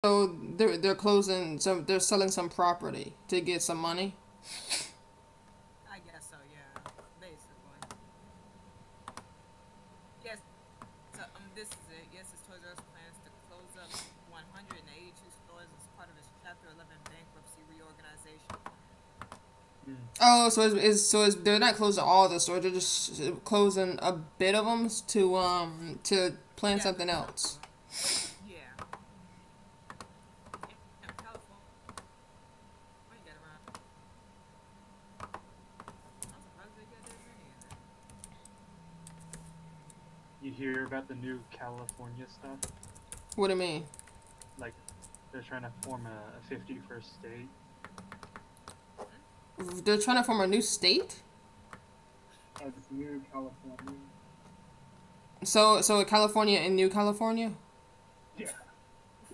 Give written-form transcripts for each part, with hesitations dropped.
So they're closing some. They're selling some property to get some money. I guess so, yeah. Basically. Yes. So this is it. Yes, it's Toys R Us plans to close up 182 stores as part of its Chapter 11 bankruptcy reorganization plan. Oh, so it's they're not closing all the stores. They're just closing a bit of them to plan Yeah, something just some of else. them. Yeah. Damn, California got around. I'm surprised they got that many in there. You hear about the new California stuff? What do you mean? Like, they're trying to form a 51st state. They're trying to form a new state. It's new California. So California and New California. Yeah.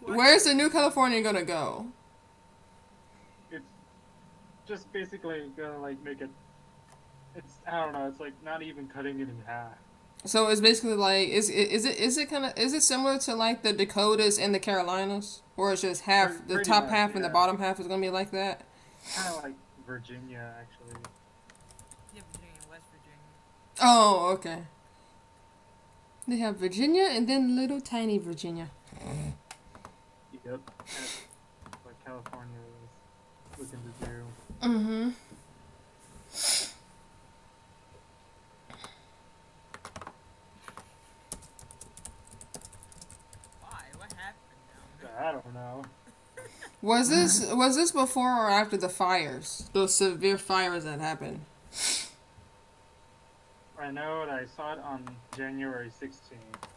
What? Where's the New California gonna go? It's just basically gonna, like, make it. It's, I don't know, it's like not even cutting it in half. So it's basically like is it similar to like the Dakotas and the Carolinas, or it's just half the Pretty top much, half and the yeah. bottom half is gonna be like that? Kind of like Virginia, actually. Yeah, Virginia, West Virginia. Oh, okay. They have Virginia and then little tiny Virginia. Yep. That's what California is looking to do. Mm-hmm. Why? What happened down there? I don't know. Was this before or after the fires? Those severe fires that happened. I know that I saw it on January 16th.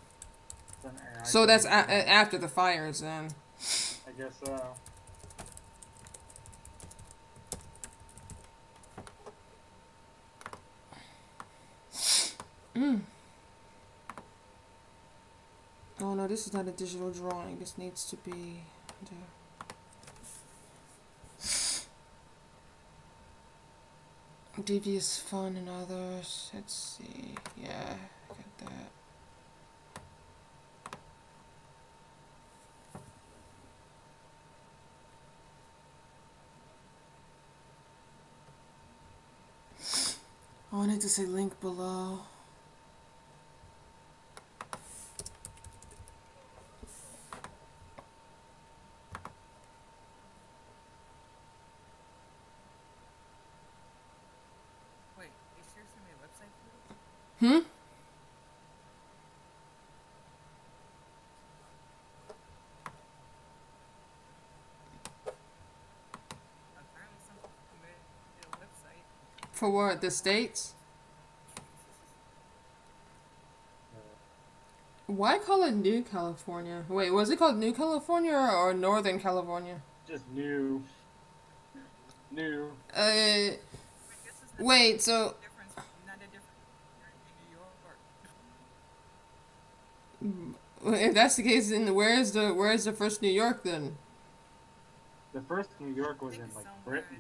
So that's after the fires then. I guess so. Mm. Oh no, this is not a digital drawing. This needs to be. Devious fun and others. Let's see. Yeah, got that. I wanted to say link below. Wait, they sure sent me a website for this? Hmm? Apparently something made a website. For what? The states? Why call it New California? Wait, was it called New California or Northern California? Just new. New. Uh, I guess it's wait, so difference, not a difference in New if that's the case, then where's the first New York then? The first New York I was think in, it's like, somewhere. Britain.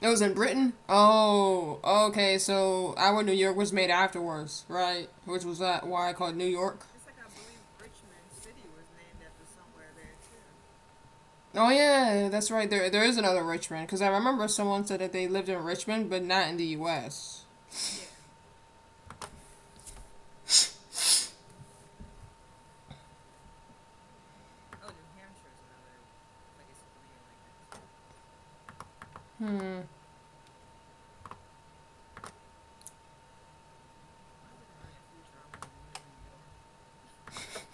It was in Britain? Oh, okay, so our New York was made afterwards, right? Which was that why I called it New York? It's like I believe Richmond City was named after somewhere there too. Oh yeah, that's right. There is another Richmond because I remember someone said that they lived in Richmond, but not in the U.S. Yeah. Oh, New Hampshire is another place name like that. Hmm. Why would it be a future I'm gonna live in New York?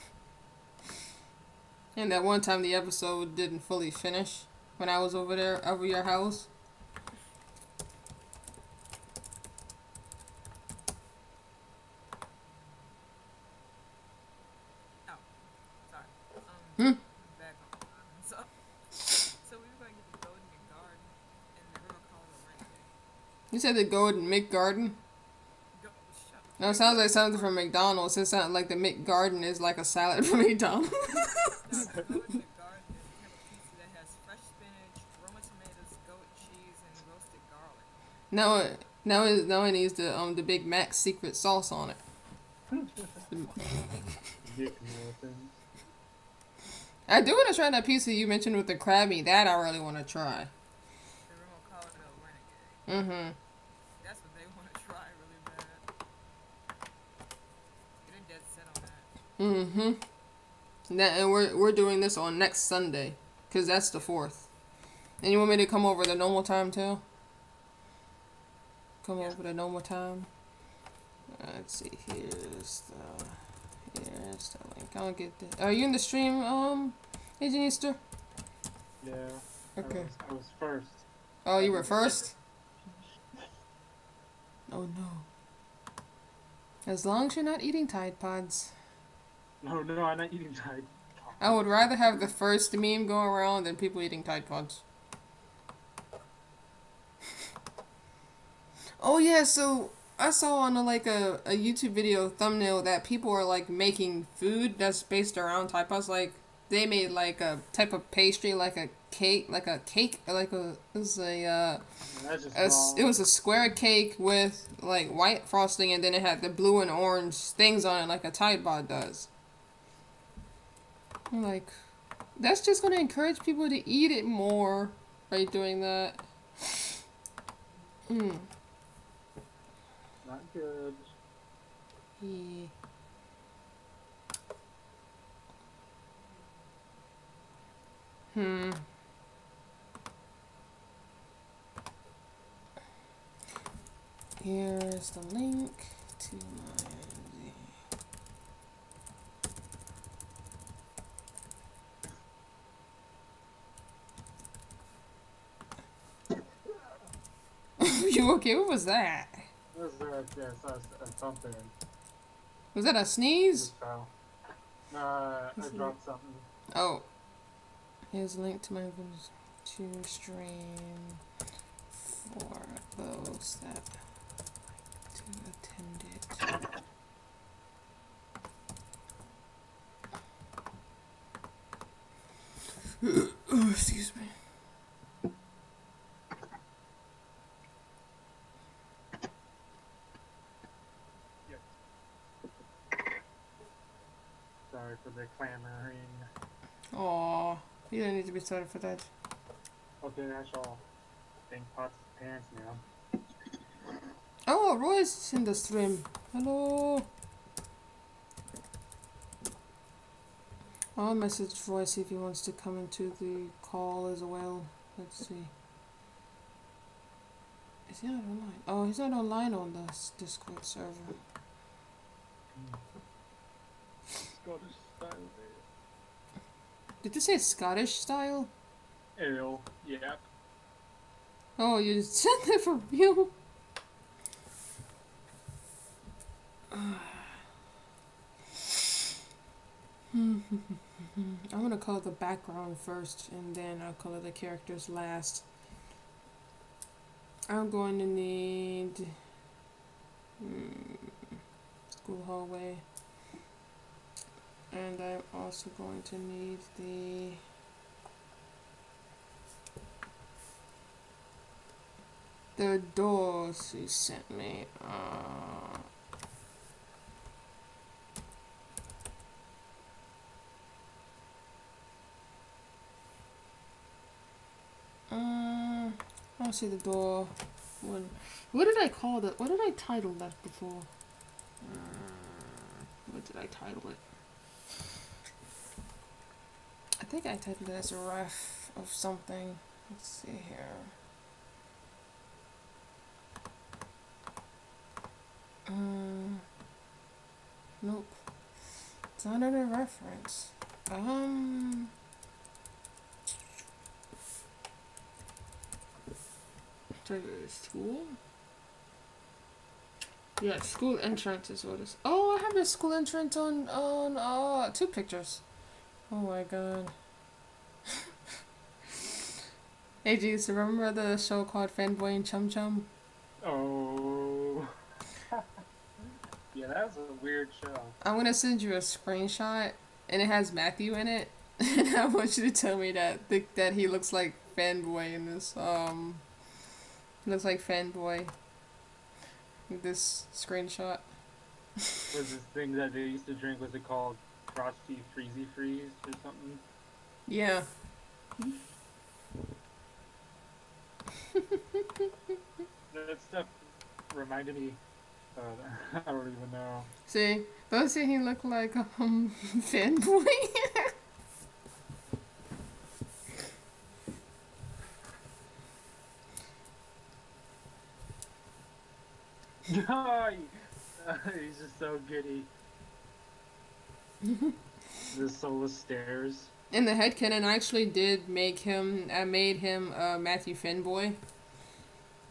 And that one time the episode didn't fully finish when I was over there over your house. Oh, sorry. Hmm. Back on. So we were going to get the Golden Garden, and we were calling it Renee. You said the Golden Mick Garden. Go, shut up. No, it sounds like something from McDonald's. It sounds like the Mick Garden is like a salad from McDonald's. No, the Golden Garden is a type of pizza that has fresh spinach, Roma tomatoes, goat cheese, and roasted garlic on it. Now it needs the Big Mac secret sauce on it. Nick Norton. I do want to try that piece that you mentioned with the crabby. That I really want to try. The remote color renegade. Mm-hmm. That's what they want to try really bad. They're dead set on that. Mm-hmm. That, and we're doing this on next Sunday, cause that's the 4th. And you want me to come over the normal time too? Come over the normal time. Let's see. Here's the link. I'll get the. Are you in the stream, Agent Easter? Yeah. Okay. I was first. Oh, you were first? Oh no. As long as you're not eating Tide Pods. No, I'm not eating Tide. I would rather have the first meme go around than people eating Tide Pods. Oh yeah, so I saw on a YouTube video thumbnail that people are like making food that's based around Tide Pods. Like they made like a type of pastry, like a cake, it was it was a square cake with like white frosting, and then it had the blue and orange things on it, like a Tide Pod does. I'm like, that's just gonna encourage people to eat it more by doing that. Hmm. Not good. Yeah. Hmm. Here's the link to my. You okay? What was that? This is something. Was that a sneeze? Just fell. I dropped something. Oh. Here's a link to my to stream for those that like to attend it. Excuse me. Sorry for the clamoring. Aw, you don't need to be sorry for that. Okay, that's all. Thank Pot's parents now. Oh, Roy's in the stream. Hello. I'll message Roy, see if he wants to come into the call as well. Let's see. Is he not online? Oh, he's not online on the Discord server. Scottish style. Did you say Scottish style? Ew. Yeah. Oh, you just said that for real? I'm gonna color the background first, and then I'll color the characters last. I'm going to need school hallway, and I'm also going to need the doors he sent me. I see the door. What did I call that? What did I title that before? What did I title it? I think I titled it as a ref of something. Let's see here. Nope. It's not in a reference. School? Yeah, school entrance is what it is. Oh, I have a school entrance on 2 pictures. Oh my god. Hey, geez, remember the show called Fanboy and Chum Chum? Oh. Yeah, that was a weird show. I'm gonna send you a screenshot, and it has Matthew in it. And I want you to tell me that he looks like Fanboy in this, he looks like Fanboy. This screenshot. Was this thing that they used to drink, was it called Frosty Freezy Freeze or something? Yeah. That stuff reminded me. I don't even know. See, those say he looked like fanboy. No, he's just so giddy. The soulless stares. In the headcanon, I actually did make him. I made him Matthew Fanboy.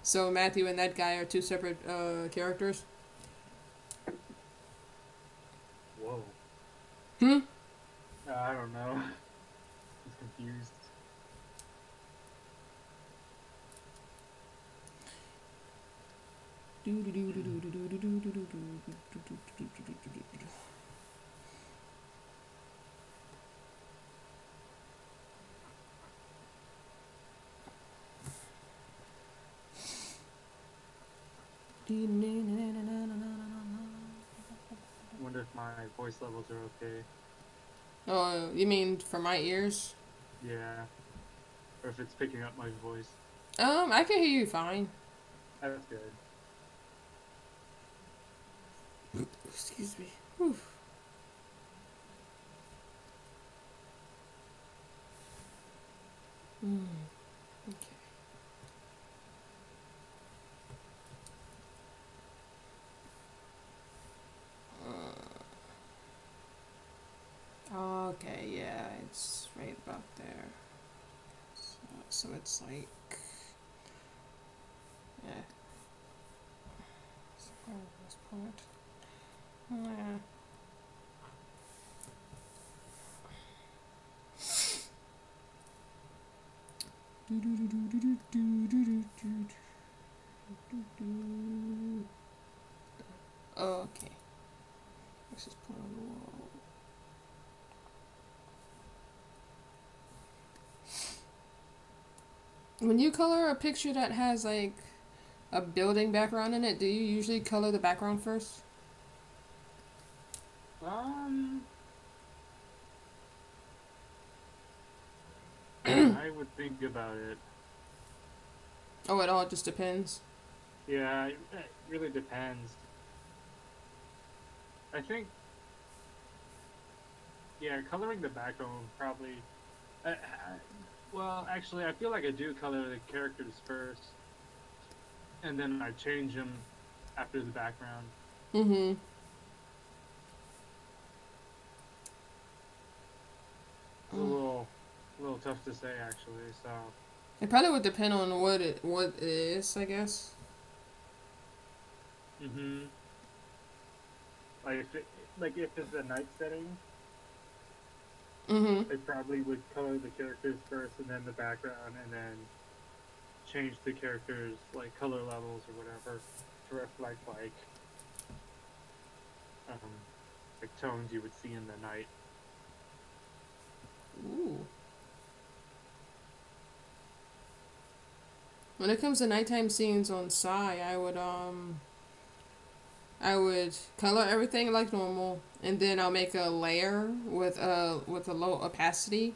So Matthew and that guy are two separate characters. Whoa. Hmm. I don't know. He's confused. Wonder if my voice levels are okay. Oh, you mean for my ears? Yeah. Or if it's picking up my voice. I can hear you fine. That's good. Excuse me. Whew. Okay. Okay, yeah, it's right about there. So it's like, yeah. So this point. Yeah. Okay. Let's just put on the wall. When you color a picture that has like a building background in it, do you usually color the background first? I would think about it. Oh, it all just depends. Yeah, it really depends. I think, yeah, coloring the background probably. Well, actually, I feel like I do color the characters first, and then I change them after the background. Mm-hmm. It's a little tough to say actually. So. It probably would depend on what it is, I guess. Mhm. Like if it's a night setting, Mm-hmm. I probably would color the characters first, and then the background, and then change the characters like color levels or whatever to reflect um like tones you would see in the night. Ooh. When it comes to nighttime scenes on Psy, I would color everything like normal, and then I'll make a layer with a low opacity,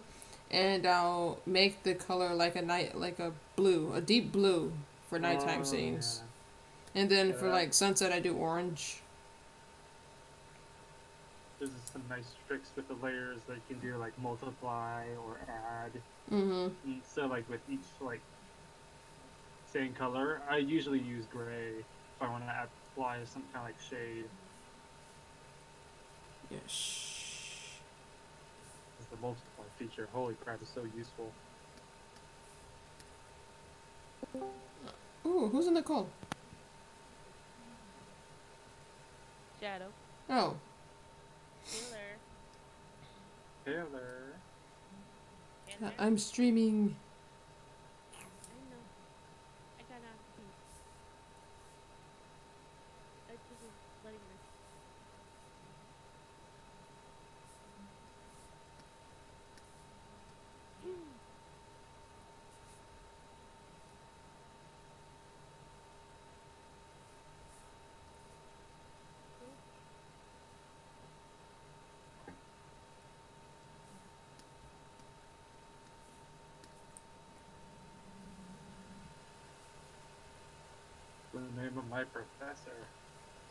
and I'll make the color like a blue, a deep blue for nighttime Oh scenes, yeah, and then yeah. for like sunset I do orange. There's some nice tricks with the layers that you can do, like multiply or add. Mm-hmm. And so like with each like same color, I usually use gray if I want to apply some kind of like shade. Yes. Because the multiply feature, holy crap, is so useful. Ooh, who's in the call? Shadow. Oh. Taylor. Taylor. Taylor. I'm streaming. I know. I got out of peace. I just was letting this. name of my professor.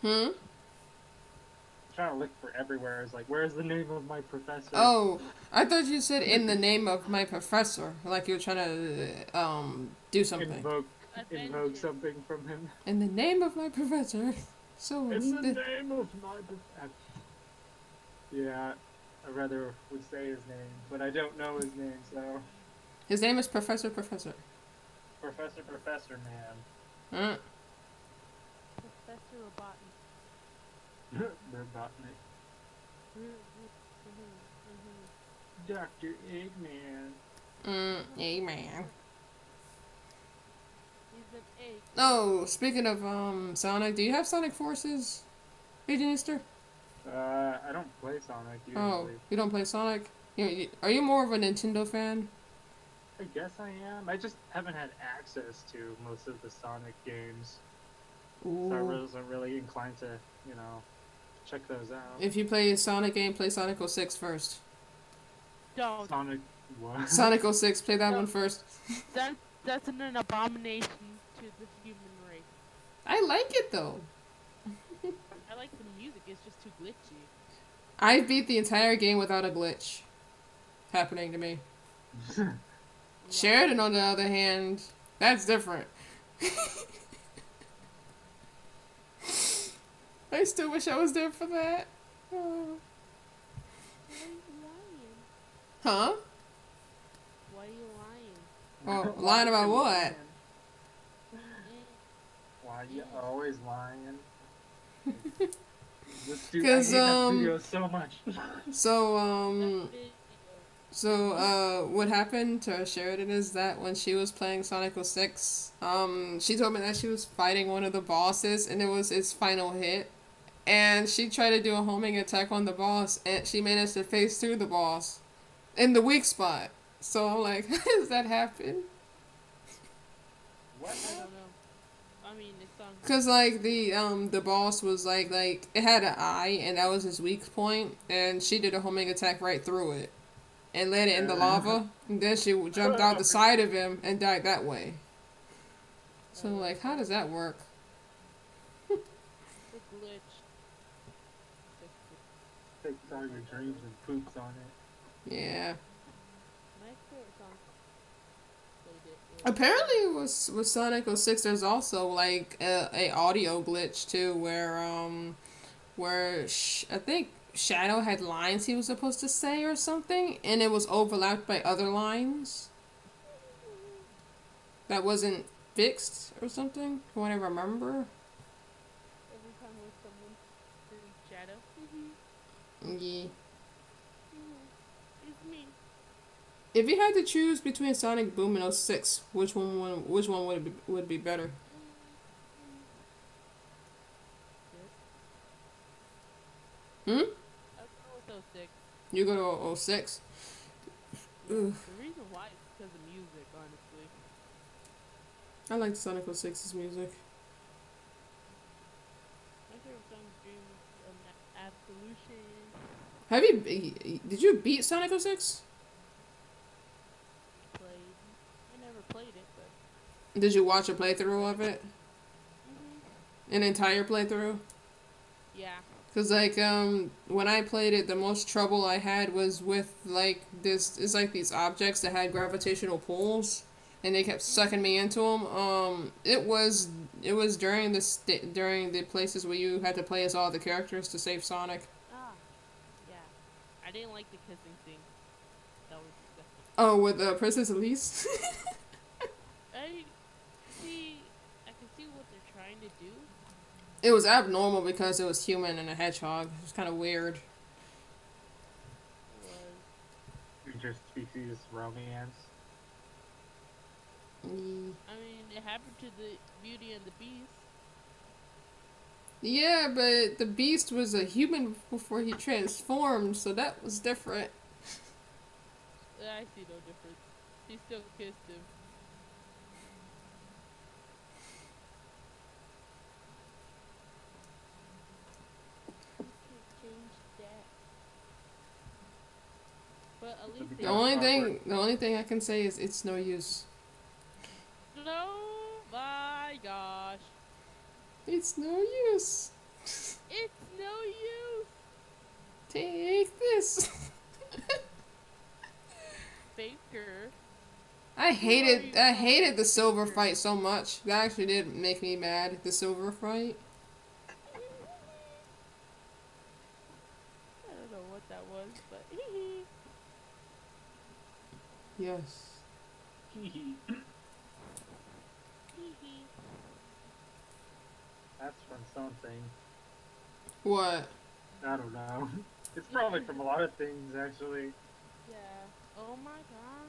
Hmm? I'm trying to look for everywhere. It's like, where's the name of my professor? Oh, I thought you said in the name of my professor, like you were trying to do something. Invoke Avenge something from him. In the name of my professor. So In it's the name of my professor. Yeah, I rather would say his name, but I don't know his name, so. his name is Professor Professor. Professor Man. Huh? Professor Robotnik. Robotnik. Dr. Eggman. Amen. He's an egg. Oh, speaking of Sonic, do you have Sonic Forces, Agent Easter? I don't play Sonic usually. Oh, you don't play Sonic? Are you more of a Nintendo fan? I guess I am. I just haven't had access to most of the Sonic games. Ooh. So I wasn't really inclined to, check those out. If you play a Sonic game, play Sonic 06 first. Don't. Sonic what? Sonic 06, play that one first. That's an abomination to the human race. I like it though. I like the music, it's just too glitchy. I beat the entire game without a glitch happening to me. Sheridan, on the other hand, that's different. I still wish I was there for that. Oh. Why are you lying? Huh? Why are you lying? Oh, lying about what? Why you always lying? This dude, I hate 'Cause, that video so much. So, what happened to Sheridan is that when she was playing Sonic 06, she told me that she was fighting one of the bosses and it was its final hit. And she tried to do a homing attack on the boss and she managed to phase through the boss in the weak spot. So I'm like, how does that happen? What? I don't know. I mean, it sounds. Cause like the boss was like it had an eye and that was his weak point and she did a homing attack right through it and landed in the lava and then she jumped out the side of him and died that way. So like, how does that work? The glitch. Takes all your dreams and poops on it. Yeah. My favorite song. Apparently, with Sonic 06, there's also like a audio glitch too, where I think Shadow had lines he was supposed to say or something, and it was overlapped by other lines that wasn't fixed or something. From what I remember. Every time with someone screams Shadow. Yeah. It's me. If you had to choose between Sonic Boom and 06, which one would be better? Hmm? I'll go with 06. You go to 06? The reason why is because of music, honestly. I like Sonic 06's music. My favorite song is Dream Absolution. Did you beat Sonic 06? Played. I never played it, but. Did you watch a playthrough of it? Mm-hmm. An entire playthrough? Yeah. Cause like when I played it, the most trouble I had was with like it's like these objects that had gravitational pulls, and they kept sucking me into them. It was during during the places where you had to play as all the characters to save Sonic. Ah. Yeah. I didn't like the kissing thing. That was disgusting. Oh, with Princess Elise. I can see what they're trying to do. It was abnormal because it was human and a hedgehog. It was kind of weird. Interspecies romance. I mean, it happened to the Beauty and the Beast. Yeah, but the Beast was a human before he transformed, so that was different. I see no difference. She still kissed him. But at least The only thing I can say is it's no use. No, my gosh. It's no use. It's no use. Take this. Faker. I you hated the silver fight so much. That actually did make me mad. The silver fight. I don't know what that was, but hee hee. Yes. Hee hee. Hee hee. That's from something. What? I don't know. It's probably from a lot of things, actually. Yeah. Oh my god.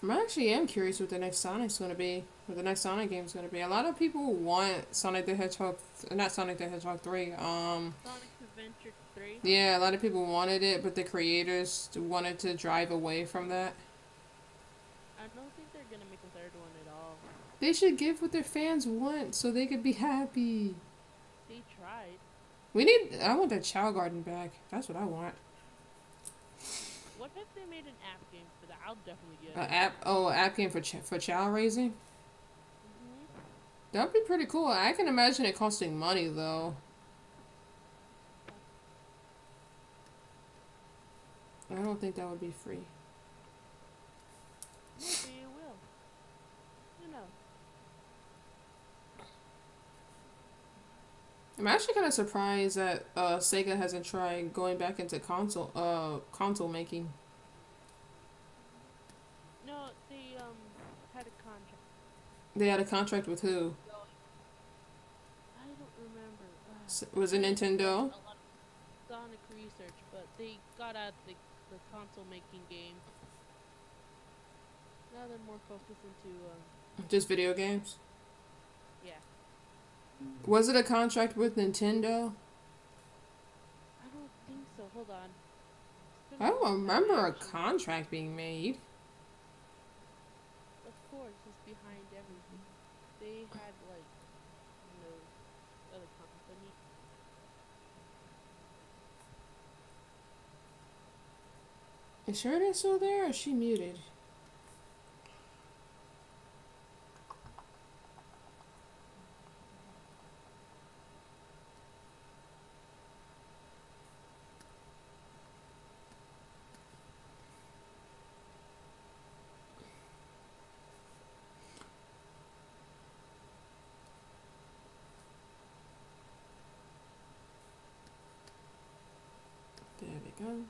I actually am curious what the next Sonic's gonna be. What the next Sonic game's gonna be. A lot of people want Sonic the Hedgehog, not Sonic the Hedgehog 3. Sonic's Adventure 3. Yeah, a lot of people wanted it, but the creators wanted to drive away from that. I don't think they're gonna make a third one at all. They should give what their fans want so they could be happy. They tried. I want that Chow Garden back. That's what I want. What if they made an app game for that? I'll definitely get An it. app game for chow raising. Hmm. That'd be pretty cool. I can imagine it costing money though. I don't think that would be free. Maybe it will. Who knows? I'm actually kind of surprised that Sega hasn't tried going back into console making. No, they had a contract. They had a contract with who? I don't remember. Was it They did Nintendo? a lot of Sonic research, but they got out the console making game. Now they're more focused into Just video games? yeah. Was it a contract with Nintendo? I don't think so. Hold on. It's been I a don't long time, remember a actually. contract being made. Of course, it's behind everything. They had like no other company. Is Sheridan still there or is she muted? There we go.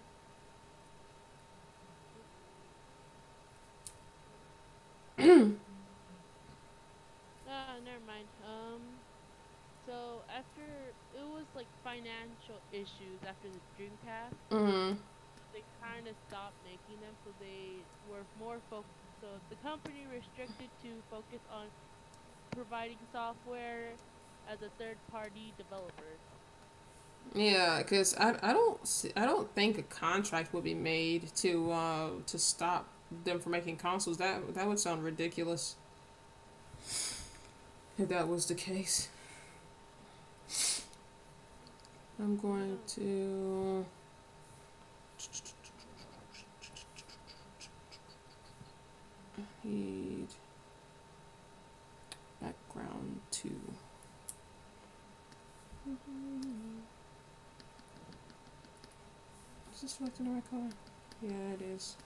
Never mind. So after it was like financial issues after the Dreamcast, Mm-hmm. they kind of stopped making them, so they were more focused. So the company restricted to focus on providing software as a third-party developer. Yeah, because I don't think a contract would be made to stop them from making consoles. That would sound ridiculous if that was the case. I'm going to need background 2. Is this selected the right color? Yeah, it is.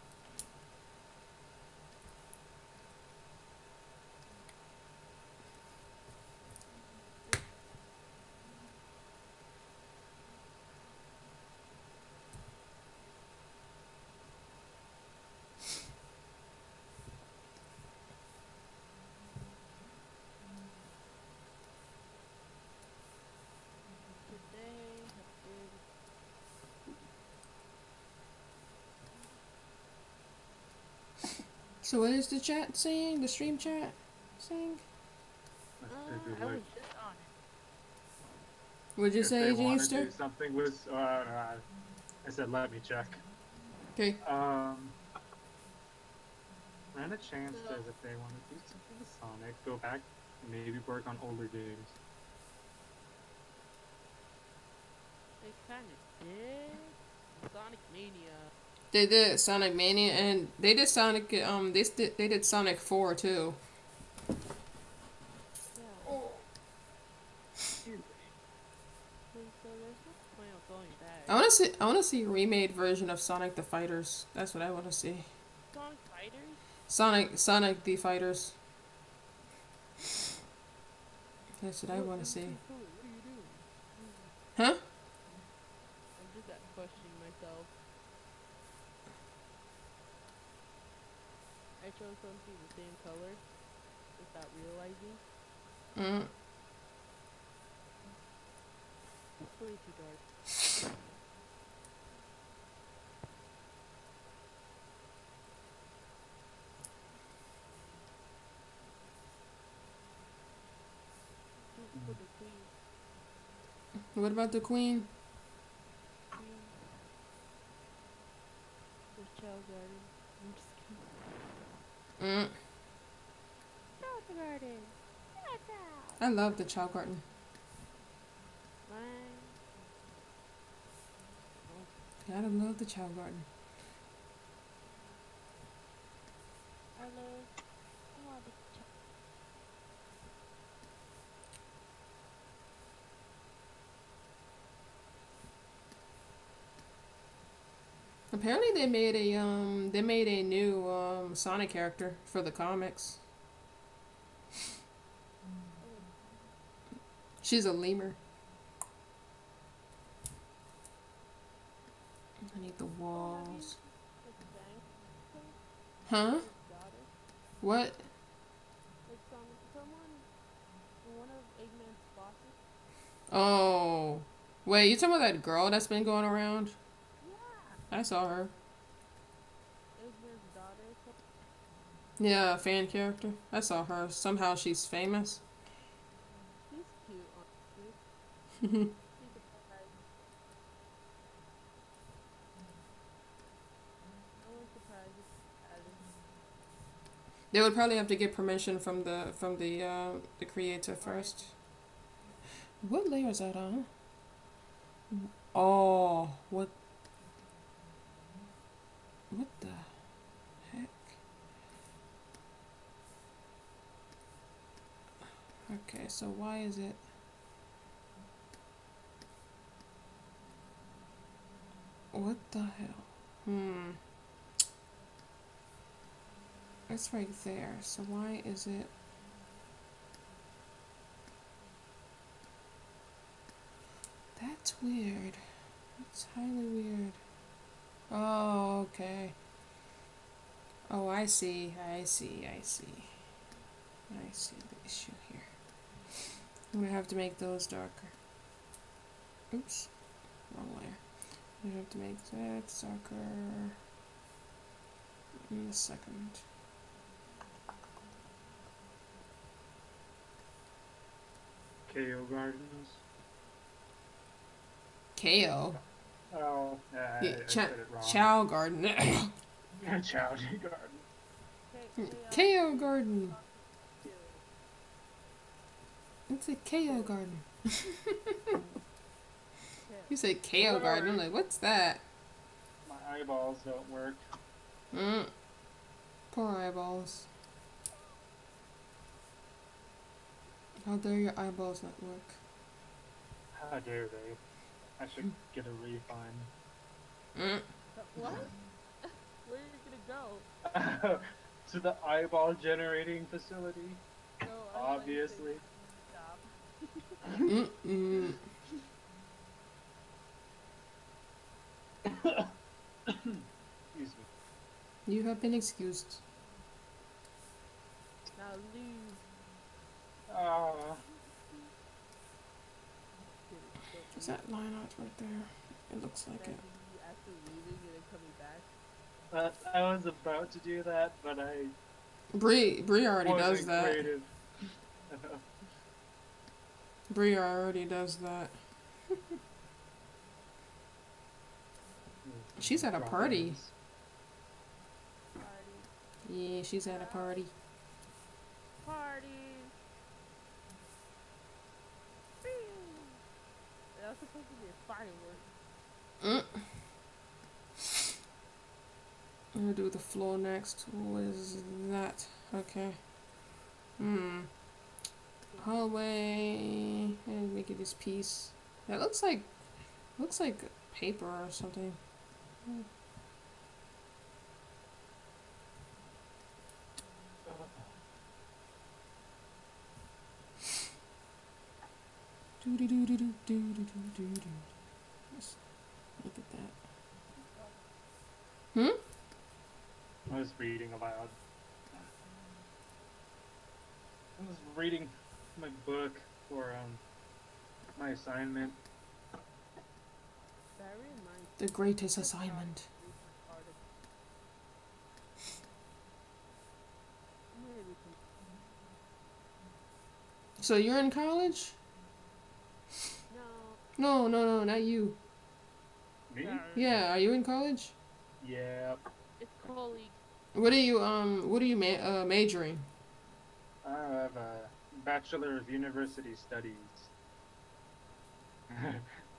Today have been So what is the chat saying? The stream chat saying? I was just on it. What'd you If say, they want to Janister? do something with, I said, let me check. Okay. Ran a chance says if they want to do something with Sonic, go back and maybe work on older games. They kind of did. Sonic Mania. They did Sonic Mania, and they did Sonic. They did Sonic 4 too. Yeah. So there's no point of going back. I want to see. I want to see a remade version of Sonic the Fighters. That's what I want to see. Sonic Fighters? Sonic the Fighters. That's what I want to see. What are you doing? Huh? I'm just questioning myself. I chose something the same color without realizing. Mm. It's way too dark. For the queen. What about the Queen? Queen. The child garden. I'm just kidding. Mm. Child garden. I love the Chow Garden. Mine. Gotta love the Chow Garden. I love the child. Apparently they made a new Sonic character for the comics. She's a lemur. I need the walls. Huh? What? It's someone, one of Eggman's bosses. Oh. Wait, you talking about that girl that's been going around? Yeah. I saw her. Eggman's daughter. Yeah, a fan character. I saw her. Somehow she's famous. She's cute, honestly. She's a surprise. I was surprised if Alice. They would probably have to get permission from the creator first. What layer is that on? Oh, what the heck? Okay, so why is it? What the hell? It's right there. So why is it? That's weird. That's highly weird. Oh, okay. Oh, I see. I see the issue here. I'm gonna have to make those darker. Oops. Wrong layer. I'm gonna have to make that darker in a second. KO Gardens. KO. Oh, Yeah, I said it wrong. Chow Garden. Yeah, Chow Garden. KO Garden. It's a KO Garden. You say KO Garden. I'm like, what's that? My eyeballs don't work. Poor eyeballs. How dare your eyeballs not work? How dare they? I should get a refund. What? Where are you gonna go? To the eyeball generating facility. No, Obviously. Stop. Excuse me. You have been excused. Now leave. Is that line art right there? It looks like it. After leaving and then coming back. I was about to do that, but I Bree already does wasn't that. creative. Bree already does that. She's at a party. Yeah, she's at a party. Party. That's a Supposed to be a firework. I'm gonna do the floor next. What is that? Okay. Hallway. And make it this piece. That looks like paper or something. Let's look at that. I was reading aloud. I was reading my book for my assignment. That reminds The greatest assignment. So you're in college? No. No, not you. Me? Yeah, are you in college? Yeah. It's colleague. What are you majoring? I have a Bachelor of University Studies.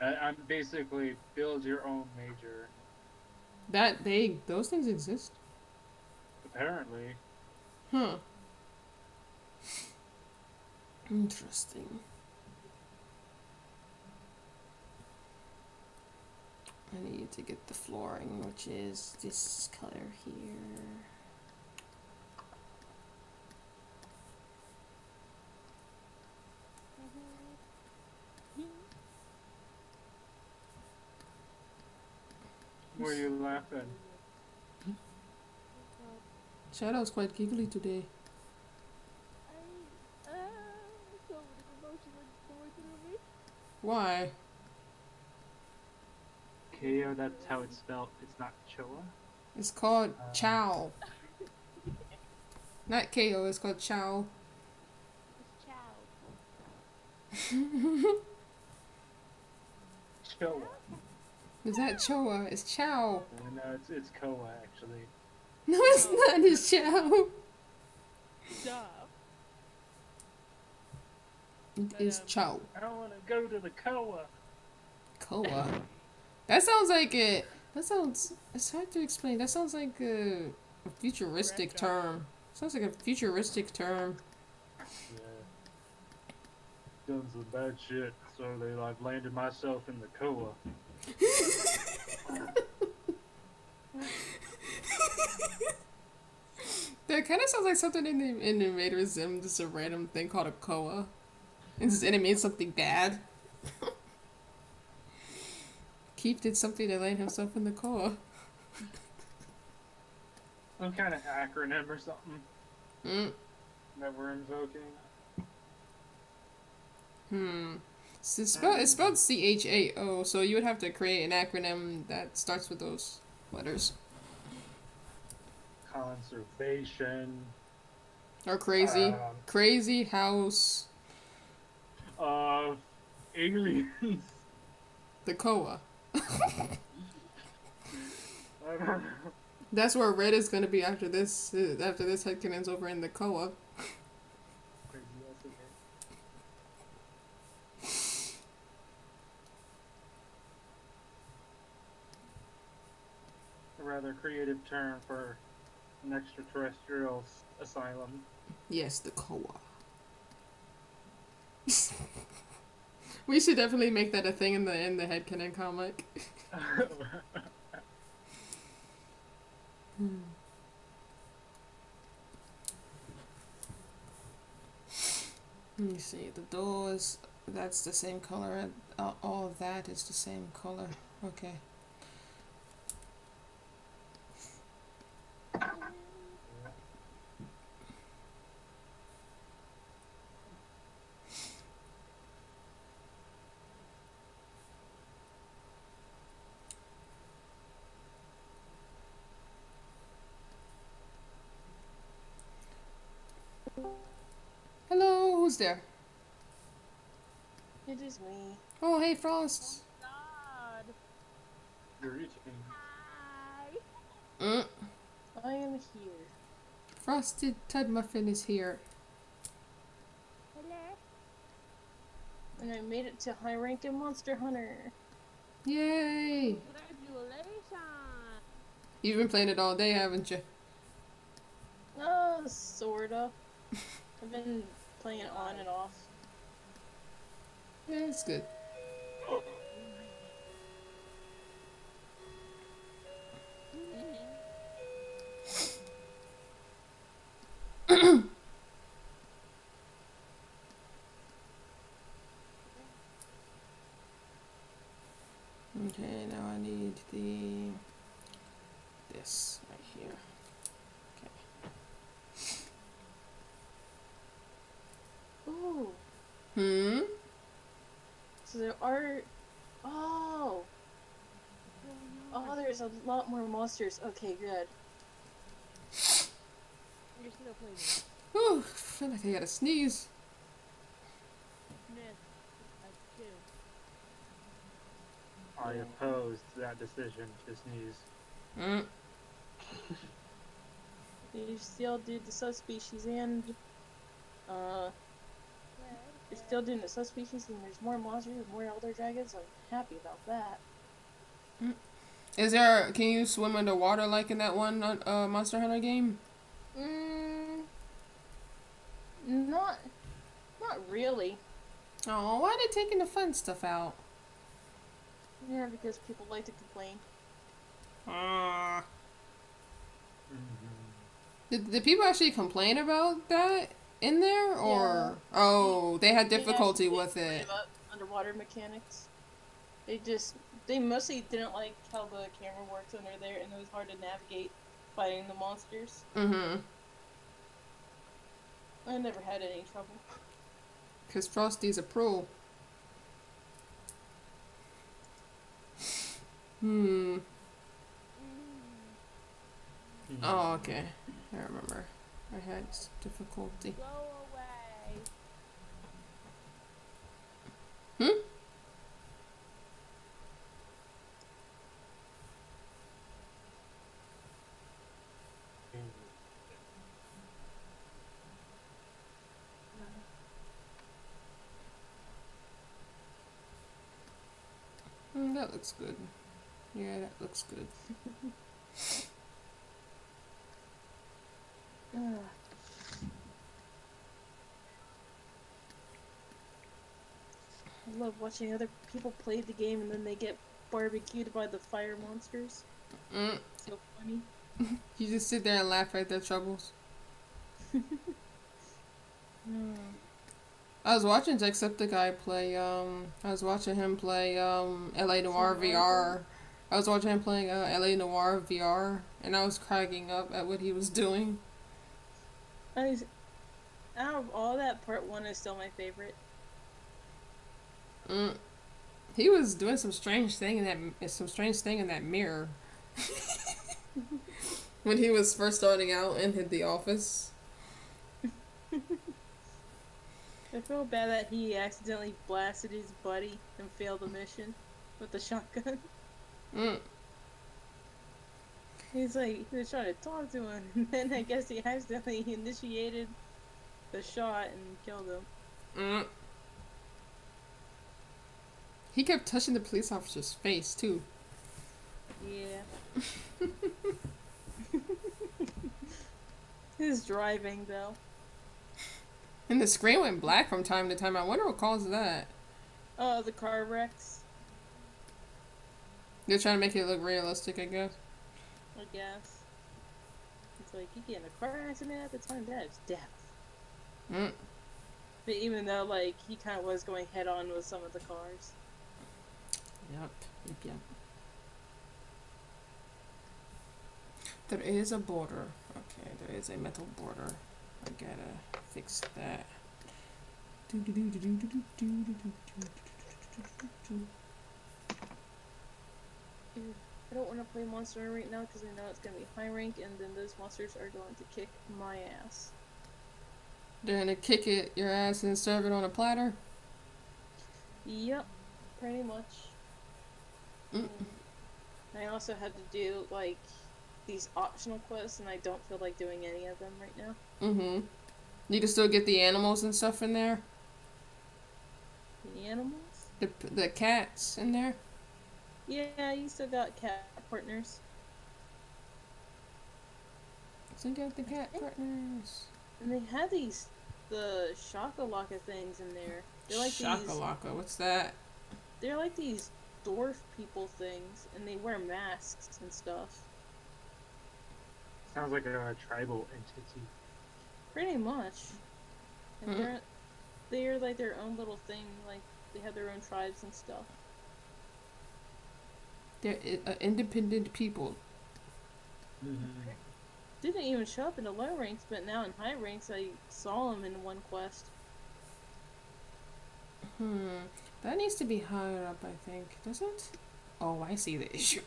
I'm basically build your own major. Those things exist? Apparently. Huh. Interesting. I need to get the flooring, which is this color here. Why are you laughing? Shadow's quite giggly today. So many emotions going through me. Why? KO, that's how it's spelled. It's not Choa. It's called Chow. Not KO, it's called Chow. It's Chow. Choa. Is that Choa? It's Chow. No, it's Koa actually. No, it's not. It's Chow. Stop. It is Chow. I don't want to go to the Koa. Koa. That sounds like it. It's hard to explain. That sounds like a futuristic term. Sounds like a futuristic term. Yeah. Done some bad shit, so I've landed myself in the Koa. That kind of sounds like something in the Invader Zim, just a random thing called a Koa. And it means something bad. Keith did something to land himself in the Koa. Some kind of acronym or something that we're invoking. So it's spelled CHAO, so you would have to create an acronym that starts with those letters. Conservation. Or crazy. Crazy house. Aliens. The Koa. I don't know. That's where Red is gonna be after this headcanon's over in the Koa. Crazy ass again. A rather creative term for an extraterrestrial asylum. Yes, the Koa. We should definitely make that a thing in the headcanon comic. Let me see. The doors. That's the same color. All of that is the same color. Okay. Hello, who's there? It is me. Oh, hey, Frost. God. You're eating. Hi. I am here. Frosted Tub Muffin is here. Hello. And I made it to high rank in Monster Hunter. Yay! Congratulations! You've been playing it all day, haven't you? Sorta. I've been playing it on and off. Yeah, it's good. Okay, now I need this right here. Ooh. Hmm? So there are... Oh! Oh, there's a lot more monsters. Okay, good. You're still playing it. Whew, I feel like I gotta sneeze. Smith, like two. I oppose to that decision to sneeze. Mm. You still do the subspecies and... You're still doing the subspecies and there's more monsters and more elder dragons. I'm happy about that. Is there? Can you swim underwater like in that one Monster Hunter game? Not really. Oh, why are they taking the fun stuff out? Yeah, because people like to complain. Ah. Mm-hmm. Did people actually complain about that in there, or oh, they had difficulty with it? About underwater mechanics. They mostly didn't like how the camera works under there, and it was hard to navigate fighting the monsters. Mm-hmm. I never had any trouble. Cause Frosty's a pro. Hmm. Oh, okay. I remember. I had difficulty. Go away. Hmm? That looks good. Yeah, that looks good. I love watching other people play the game and then they get barbecued by the fire monsters. Mm. So funny. You just sit there and laugh at their troubles. I was watching Jacksepticeye play, I was watching him play, LA Noir VR. I was watching him playing, LA Noir VR, and I was cracking up at what he was doing. Out of all that, part 1 is still my favorite. He was doing some strange thing in that mirror. When he was first starting out and hit the office. I feel bad that he accidentally blasted his buddy and failed the mission with the shotgun. He's like, he was trying to talk to him, and then I guess he accidentally initiated the shot and killed him. He kept touching the police officer's face, too. Yeah. His driving, though. And the screen went black from time to time. I wonder what caused that. Oh, the car wrecks. They're trying to make it look realistic, I guess. I guess. It's like, you get in a car accident at the time, that is death. But even though, like, he kind of was going head on with some of the cars. Yep. There is a border. Okay, there is a metal border. I gotta fix that. I don't want to play Monster Hunter right now because I know it's going to be high rank and then those monsters are going to kick my ass. They're gonna kick your ass and serve it on a platter? Yep, pretty much. I also had to do, like, these optional quests and I don't feel like doing any of them right now. You can still get the animals and stuff in there? Yep. animals. The cats in there. Yeah, you still got cat partners. So you got the cat partners. And they had the shakalaka things in there. They're like Shakalaka, what's that? They're like these dwarf people things, and they wear masks and stuff. Sounds like a tribal entity. Pretty much. And they're like their own little thing. Like they have their own tribes and stuff. They're independent people. Mm-hmm. Didn't even show up in the low ranks, but now in high ranks I saw them in one quest. That needs to be higher up, I think. Does it? Oh, I see the issue.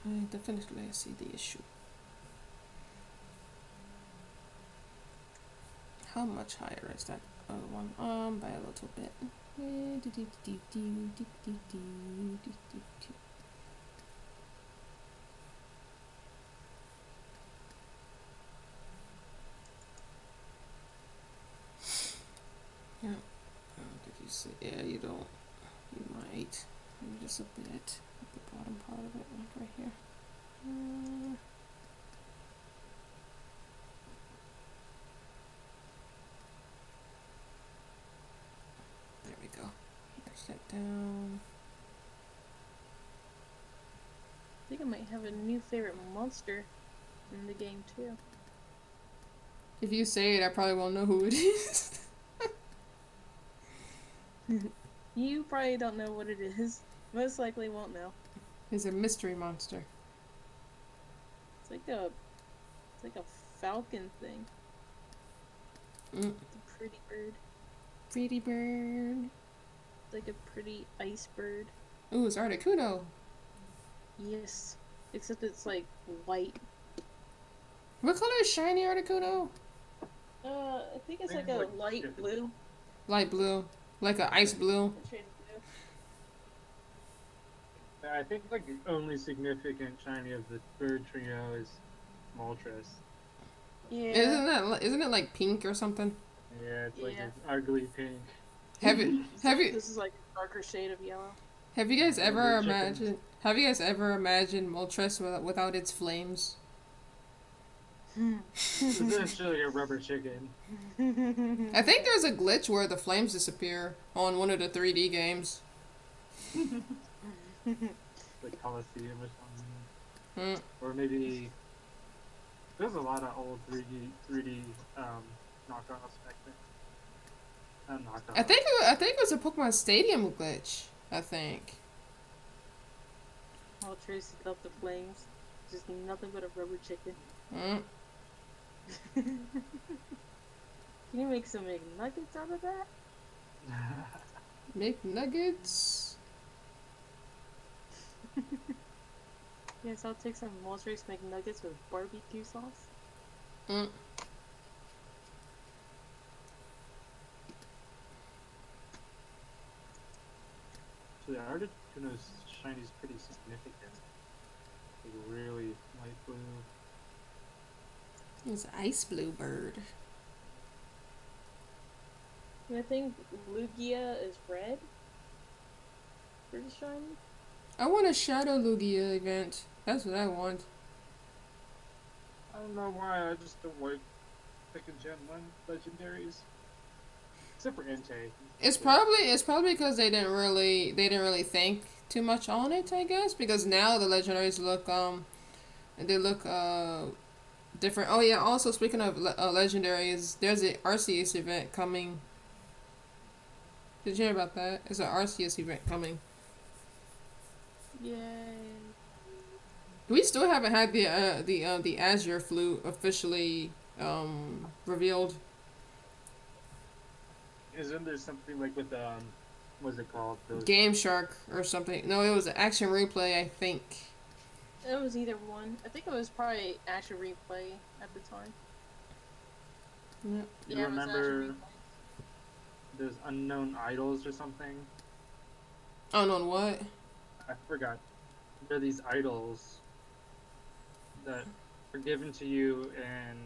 I definitely see the issue. How much higher is that other one? By a little bit. Yeah. I don't think you see. Yeah, you don't. You might. Maybe just a bit. At the bottom part of it, like right here. There we go. Push that down. I think I might have a new favorite monster in the game too. If you say it, I probably won't know who it is. You probably don't know what it is. Most likely won't know. It's a mystery monster. It's like a falcon thing. It's a pretty bird. Pretty bird. It's like a pretty ice bird. Ooh, it's Articuno. Yes. Except it's like white. What color is shiny Articuno? I think it's like a light blue. Light blue. Like a ice blue. A shade of blue. I think like the only significant shiny of the bird trio is Moltres. Yeah. Isn't it like pink or something? Yeah, it's like an ugly pink. Have you This is like a darker shade of yellow. Have you guys ever imagined Moltres without its flames? It's essentially a rubber chicken. I think there's a glitch where the flames disappear on one of the 3D games. Like Coliseum or something. Or maybe there's a lot of old 3D knockoffs back then. Knockoffs. I think it was a Pokemon Stadium glitch. I think. All traces of the flames. Just nothing but a rubber chicken. Can you make some McNuggets out of that? Make nuggets. Yes, I'll take some Moltres McNuggets with barbecue sauce. So the Articuno's shiny is pretty significant. Like really light blue. It's an ice blue bird. I think Lugia is red. Pretty shiny. I want a Shadow Lugia event. That's what I want. I don't know why, I just don't like picking Gen 1 legendaries. Except for Entei. It's probably because they didn't really think too much on it, I guess, because now the legendaries look different. Oh yeah, also speaking of legendaries, there's an Arceus event coming. Did you hear about that? There's an Arceus event coming. Yay. We still haven't had the Azure Flute officially revealed. Isn't there something like with what's it called? Game Shark or something. No, it was Action Replay, I think. It was either one. I think it was probably Action Replay at the time. Yeah. You remember those unknown idols or something? Unknown what? I forgot. There are these idols that are given to you in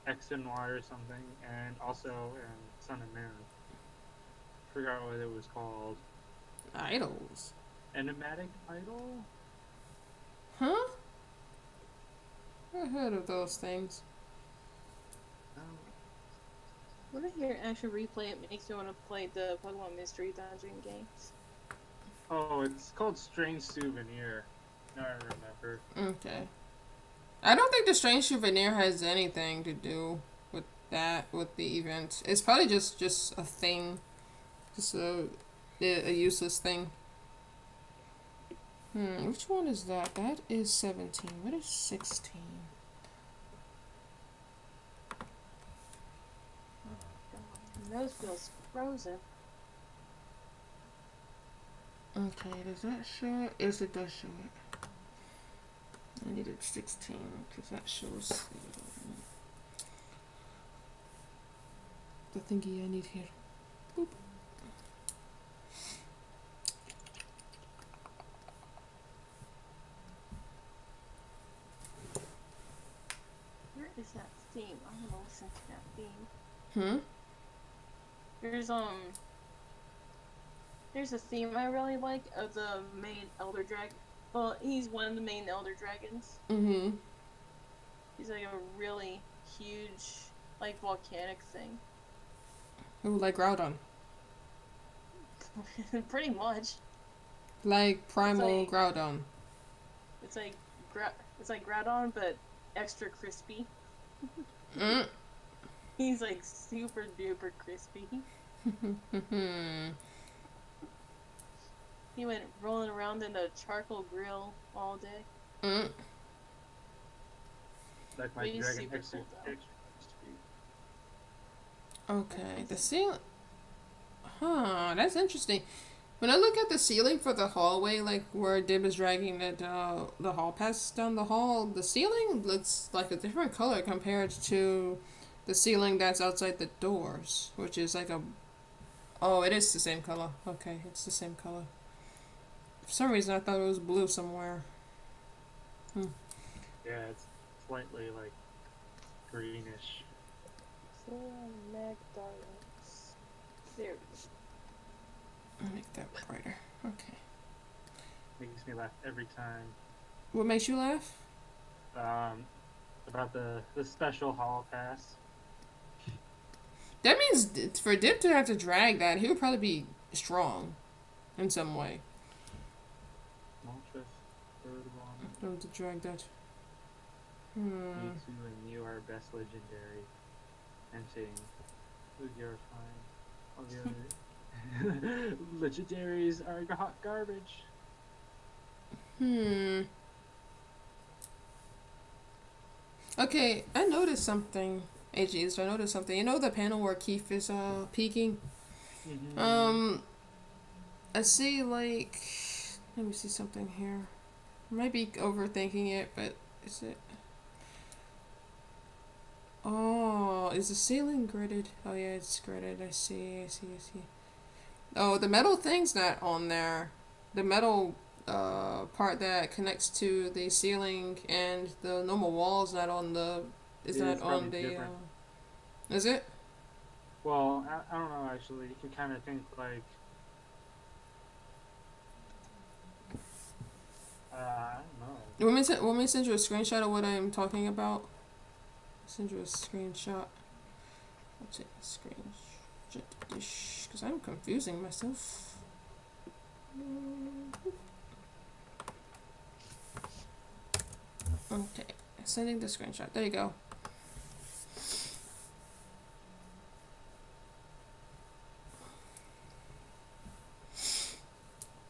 X and Y or something, and also in Sun and Moon. Forgot what it was called. Idols. Enigmatic Idol? Huh? I heard of those things. When I hear action replay, it makes me want to play the Pokemon Mystery Dungeon games. Oh, it's called Strange Souvenir. Now I remember. Okay. I don't think the Strange Souvenir has anything to do with that, with the event. It's probably just a thing. Just a useless thing. Which one is that? That is 17. What is 16? My nose feels frozen. Okay, does that show it? Yes, it does show it. I needed 16 because that shows the thingy I need here. Boop. Where is that theme? I'm gonna listen to that theme. There's a theme I really like of the main Elder Dragon. Well, he's one of the main Elder Dragons. He's like a really huge, like, volcanic thing. Ooh, like Groudon. Pretty much. Like Primal like, Groudon. It's like Groudon, but extra crispy. He's like super duper crispy. He went rolling around in a charcoal grill all day. Like my He's Dragon super extra cool, though. crispy. Okay, the ceiling. Huh, that's interesting. When I look at the ceiling for the hallway, like where Dib is dragging the hall pass down the hall, the ceiling looks like a different color compared to the ceiling that's outside the doors, which is like a... Oh, it is the same color. Okay, it's the same color. For some reason, I thought it was blue somewhere. Yeah, it's slightly like greenish. Magdalens. There we go. I'll make that brighter. Okay. Makes me laugh every time. What makes you laugh? About the special hall pass. That means for Dip to have to drag that, he would probably be strong in some way. Moltres, third one. Don't have to drag that. Me too, and you are best legendary. I'm saying, look, you're fine. All the other legendaries are hot garbage. Okay, I noticed something. AGs, I noticed something. You know the panel where Keith is peeking? I see like... Let me see something here. I might be overthinking it, but is it... Oh, is the ceiling gridded? Oh yeah, it's gridded. I see. Oh, the metal thing's not on there. The metal part that connects to the ceiling and the normal wall is not on the... Is that on the... Is it? Well, I don't know actually. You can kind of think like... I don't know. Want me to send you a screenshot of what I'm talking about? Send you a screenshot. I'll take a screenshot because I'm confusing myself. Okay, sending the screenshot. There you go.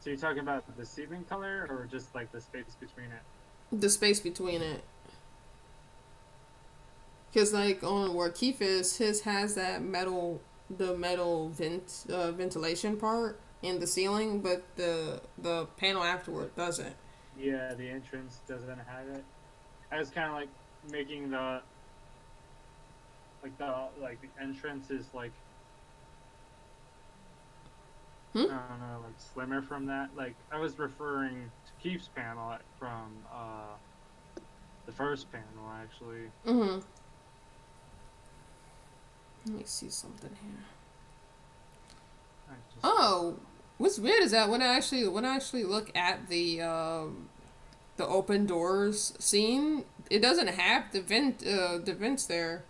So you're talking about the ceiling color, or just like the space between it? The space between it. Because like on where Keith is, his has that metal, the metal ventilation part in the ceiling, but the panel afterward doesn't. Yeah, the entrance doesn't have it. I was kind of like making the entrance is like I don't know, like slimmer from that. Like I was referring to Keith's panel from the first panel actually. Let me see something here. I just, Oh, what's weird is that when I actually look at the open doors scene, it doesn't have the vents there.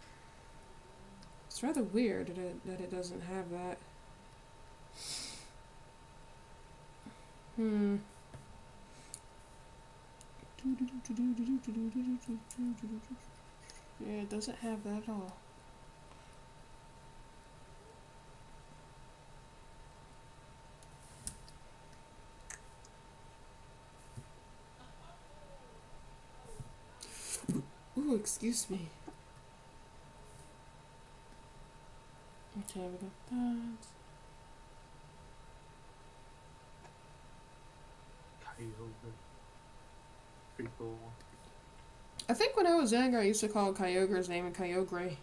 It's rather weird that it doesn't have that. Yeah, it doesn't have that at all. Ooh, excuse me. Okay, we got that. Kyogre. Pretty cool. I think when I was younger, I used to call Kyogre's name Kyogre.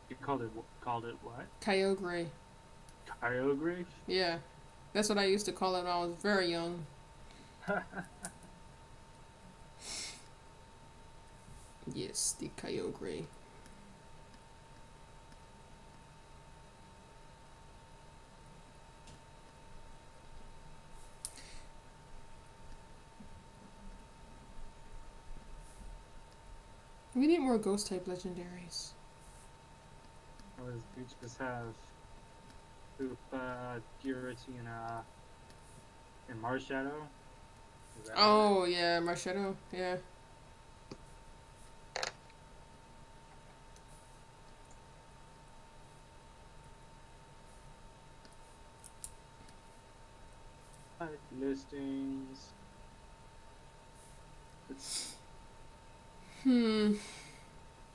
You called it what? Kyogre. Kyogre? Yeah, that's what I used to call it when I was very young. Yes, the Kyogre. We need more ghost type legendaries. We just have Hoopa, Giratina, and Marshadow. Oh yeah, Marshadow. Yeah. Listings.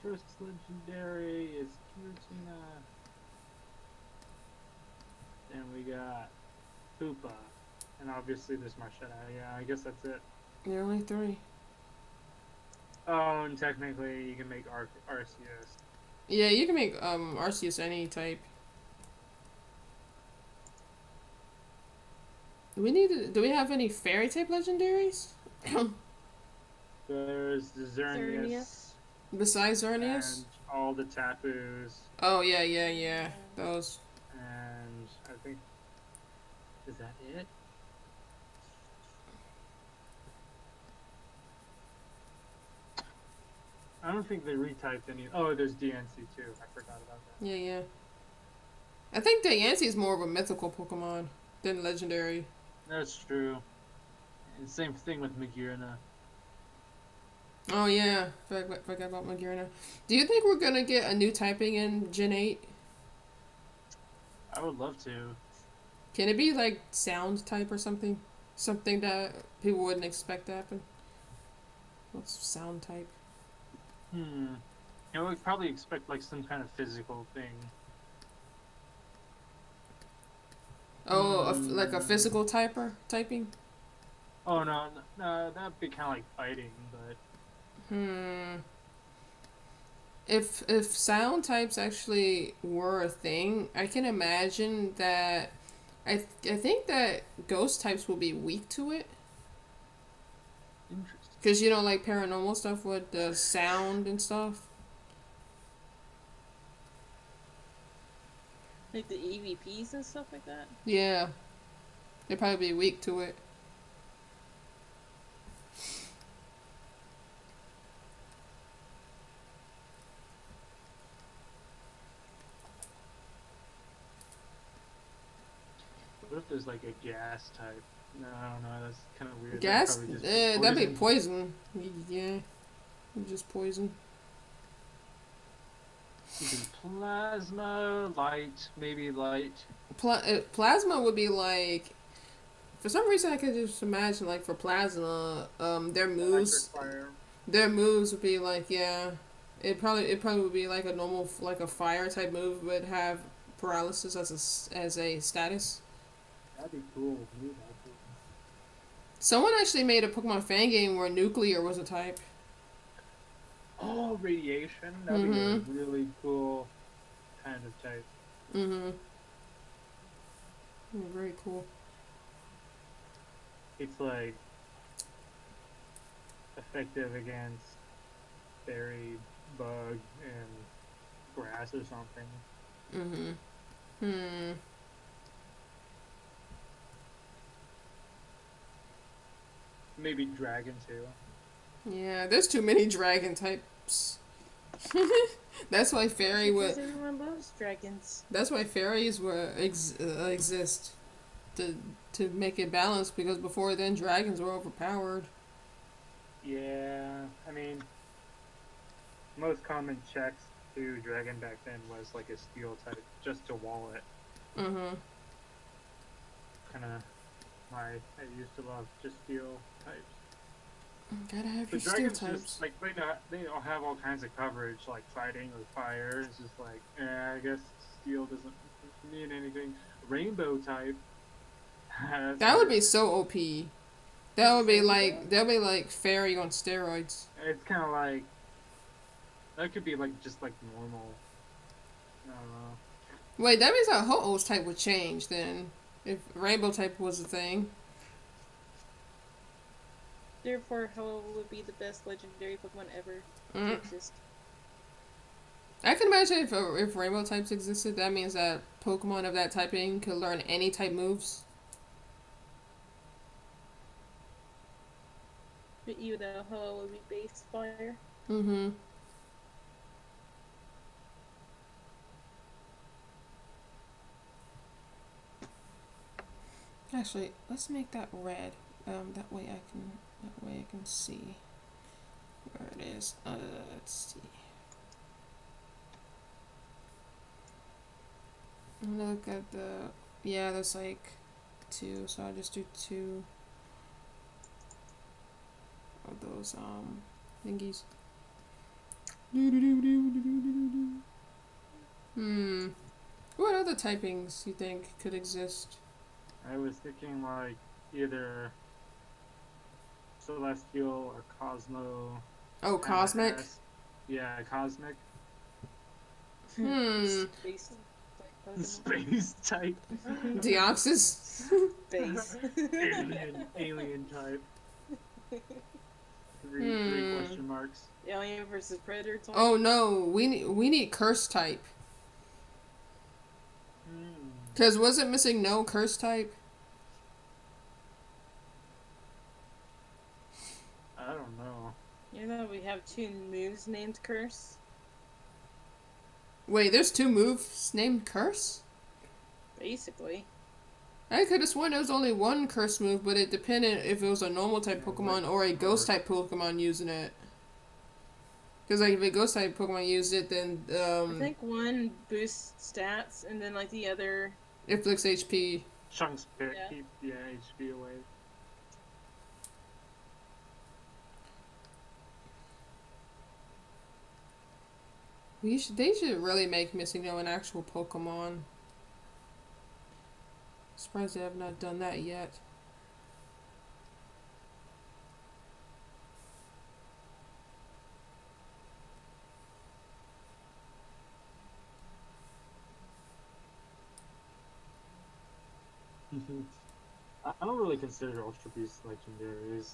First legendary is Giratina. Then we got Hoopa. And obviously there's Marshadow. Yeah, I guess that's it. There are only 3. Oh, and technically you can make Arceus. Yeah, you can make Arceus any type. Do we have any fairy type legendaries? There's the Xerneas. Besides Xerneas? And all the Tapus. Oh yeah. Those. And I think, is that it? I don't think they retyped any. Oh, there's DNC too. I forgot about that. Yeah. I think Diancie is more of a mythical Pokemon than legendary. That's true. And same thing with Magearna. Oh yeah, forgot about Magearna. Do you think we're gonna get a new typing in Gen 8? I would love to. Can it be like sound type or something? Something that people wouldn't expect to happen? What's sound type? You know, we'd probably expect like some kind of physical thing. Oh, like a physical typing? Oh no, that'd be kind of like fighting, but. If sound types actually were a thing, I can imagine that. I think that ghost types will be weak to it. Interesting. Because you know, like paranormal stuff with the sound and stuff. Like the EVPs and stuff like that? Yeah. They'd probably be weak to it. What if there's like a gas type? No, I don't know. That's kind of weird. Gas? That'd be poison. poison. Yeah. Just poison. You can plasma, light, maybe light. Plasma would be like. For some reason, I could just imagine like for plasma, their moves. Their moves would be like It probably would be like a normal like a fire type move, but have paralysis as a status. That'd be cool. Someone actually made a Pokemon fan game where nuclear was a type. Oh, radiation. That'd be a really cool kind of type. Very cool. It's like effective against berry, bug, and grass or something. Maybe dragon too. Yeah, there's too many dragon types. That's why fairy Because would. everyone loves dragons. That's why fairies were exist to make it balanced, because before then dragons were overpowered. Yeah, I mean, most common checks to dragon back then was like a steel type, just to wall it. Mm-hmm. Kind of I used to love just steel types. Gotta have The your steel dragons types. just like they all have all kinds of coverage, like fighting or fire. It's just like, I guess steel doesn't mean anything. Rainbow type. That would be so OP. That would be like fairy on steroids. It's kind of like that could be like just like normal. I don't know. Wait, that means our Ho-Oh's type would change then, if rainbow type was a thing. Therefore, Ho would be the best legendary Pokemon ever to exist. I can imagine if rainbow types existed, that means that Pokemon of that typing could learn any type moves. But you, though, Ho would be base fire. Mm-hmm. Actually, let's make that red. That way I can see where it is. Let's see. I'm gonna look at there's like 2, so I'll just do 2 of those thingies. What other typings you think could exist? I was thinking like either Celestial or Cosmo. Oh, Cosmic? Yeah, Cosmic. Space type. Space type. Deoxys? Base. Alien type. Three question marks. Alien versus Predator type. Oh no, we need curse type. Cause was it missing no curse type? I don't know. You know we have 2 moves named Curse. Wait, there's 2 moves named curse? Basically. I could have sworn there was only 1 curse move, but it depended if it was a normal type Pokemon or a ghost type Pokemon using it. Because like if a ghost type Pokemon used it, then I think one boosts stats, and then like the other it flicks HP. Chunks pick, Yeah. keep HP away. They should really make Missing No an actual Pokemon. Surprised they have not done that yet. I don't really consider Ultra Beasts legendaries.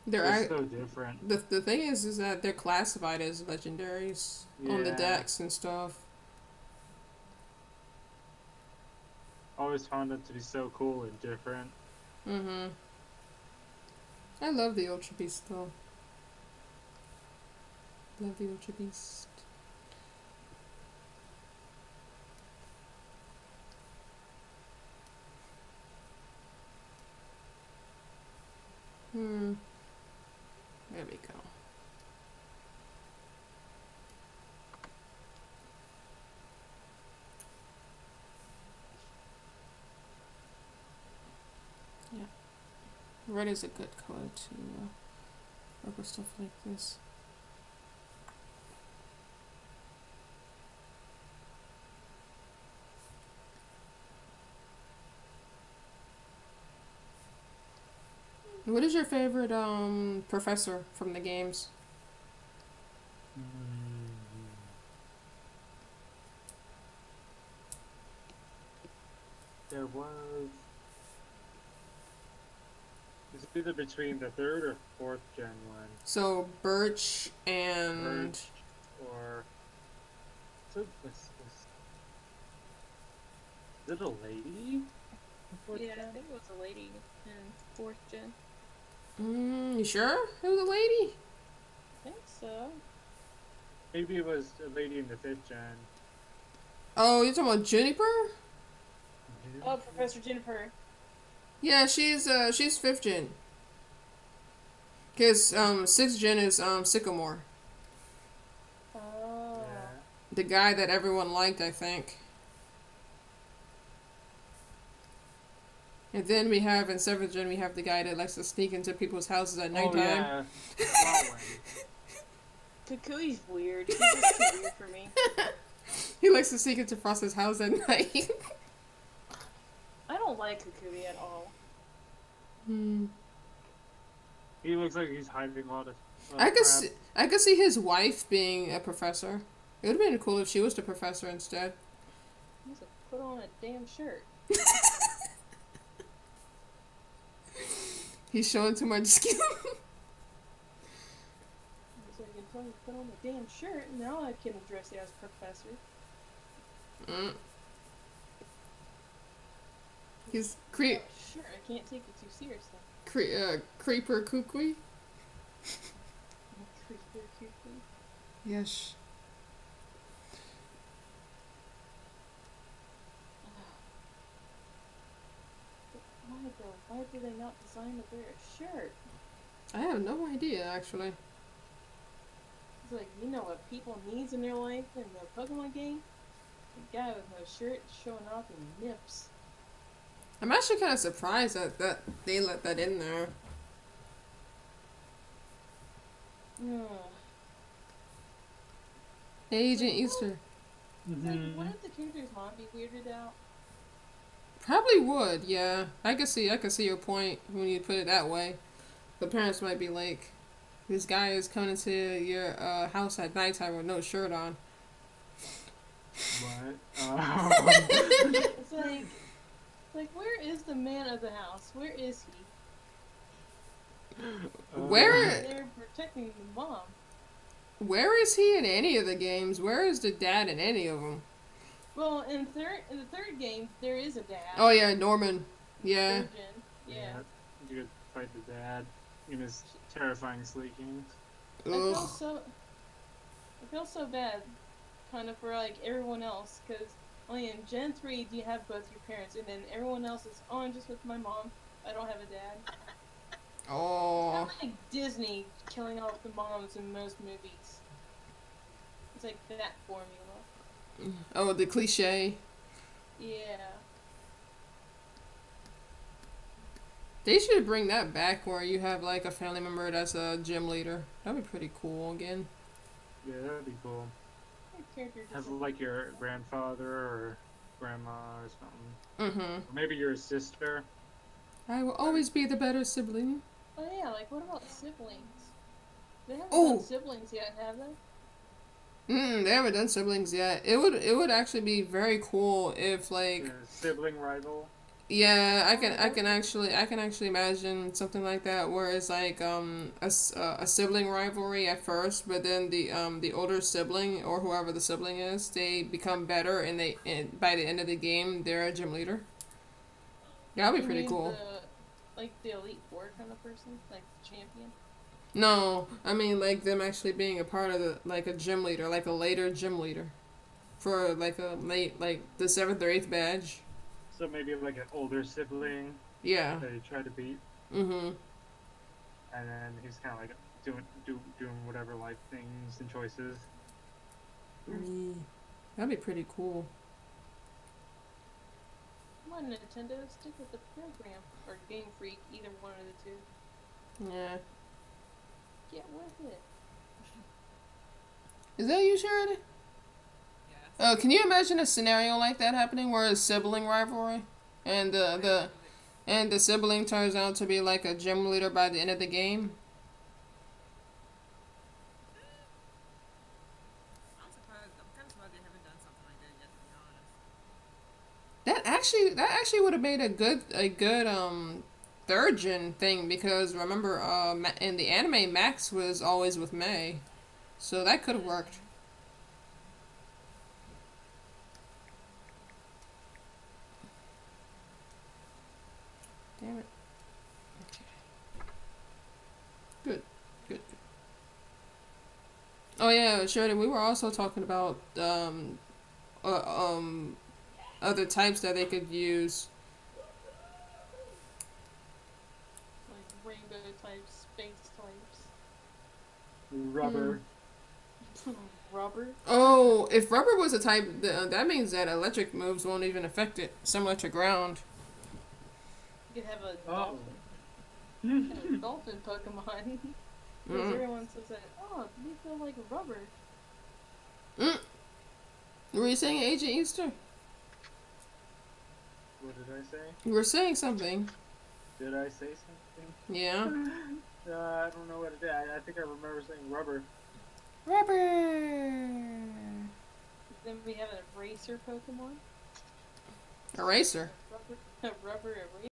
They're so different. The thing is that they're classified as legendaries on the Yeah. decks and stuff. Always found them to be so cool and different. Mm-hmm. I love the Ultra Beast though. Love the Ultra Beast. There we go. Yeah. Red is a good color to work with stuff like this. What is your favorite professor from the games? There was. It's either between the 3rd or 4th gen one. So Birch and Birch or So is it a lady? Yeah, I think it was a lady in 4th gen. You sure it was a lady? I think so. Maybe it was a lady in the 5th gen. Oh, you're talking about Juniper? Oh, Professor Jennifer. Yeah, she's 5th gen. Cause 6th gen is Sycamore. Oh. Yeah. The guy that everyone liked, I think. And then we have in 7th gen we have the guy that likes to sneak into people's houses at nighttime. Oh yeah. Kukui's weird. He's just too weird for me. He likes to sneak into Frost's house at night. I don't like Kukui at all. He looks like he's hiding a lot of. I could see his wife being a professor. It would have been cool if she was the professor instead. He needs to put on a damn shirt. He's showing too much skin. He's like, until you put on a damn shirt, now I can address you as professor. He's Sure, I can't take you too seriously. Creeper Kukui. Creeper Kukui. Yes. Why though? Why do they not design to wear a shirt? I have no idea actually. It's like, you know what people needs in their life in the Pokemon game? A guy with no shirt showing off his nips. I'm actually kind of surprised that they let that in there. Hey, Agent Easter. Like, wouldn't the character's mom be weirded out? Probably would, yeah. I could see your point when you put it that way. The parents might be like, this guy is coming into your house at nighttime with no shirt on. What? It's like, where is the man of the house? Where is he? Where? They're protecting the mom. Where is he in any of the games? Where is the dad in any of them? Well, in the third game, there is a dad. Oh yeah, Norman. Yeah. Third gen. Yeah. You could fight the dad in his terrifying sleekings. I feel so bad, kind of for like everyone else, because only in Gen 3 do you have both your parents, and then everyone else is, oh, I'm just with my mom. I don't have a dad. Oh. It's kind of like Disney killing off the moms in most movies. It's like that formula. Oh, the cliche. Yeah. They should bring that back where you have like a family member that's a gym leader. That'd be pretty cool again. Yeah, that'd be cool. Character Have design. like your grandfather or grandma or something. Mm-hmm. Or maybe your sister. I will always be the better sibling. Oh yeah, like what about siblings? They haven't Oh. done siblings yet, have they? They haven't done siblings yet. It would actually be very cool if like Your sibling rival. yeah, I can actually imagine something like that where it's like a sibling rivalry at first, but then the older sibling or whoever the sibling is, they become better and by the end of the game they're a gym leader. Yeah, that'd be You pretty mean cool. Like the Elite Four kind of person, like the champion. No, I mean like them actually being a part of like a gym leader, like a later gym leader, for like a late like the 7th or 8th badge. So maybe like an older sibling Yeah. that you try to beat, Mm-hmm. and then he's kind of like doing whatever life things and choices. That'd be pretty cool. Come on, Nintendo, stick with the program or Game Freak, either one of the two. Yeah. Get with it. Is that you, Sheridan? Yes. Oh, can you imagine a scenario like that happening where it's sibling rivalry, and the sibling turns out to be like a gym leader by the end of the game? I'm surprised. I'm kind of surprised they haven't done something like that yet, to be honest. That actually would have made a good 3rd gen thing, because remember in the anime Max was always with May, so that could have worked. Damn it. Okay. Good. Good. Oh yeah, Sheridan. We were also talking about other types that they could use. Like rainbow types, space types. Rubber. Rubber. Oh, if rubber was a type, that means that electric moves won't even affect it. Similar to ground. You could have a Oh. dolphin. A dolphin Pokemon. Because everyone says that, oh, you feel like rubber. Were you saying Agent Easter? What did I say? You were saying something. Did I say something? Yeah. I don't know what it is. I think I remember saying rubber. Rubber. Then we have an eraser Pokemon. Eraser. A rubber eraser.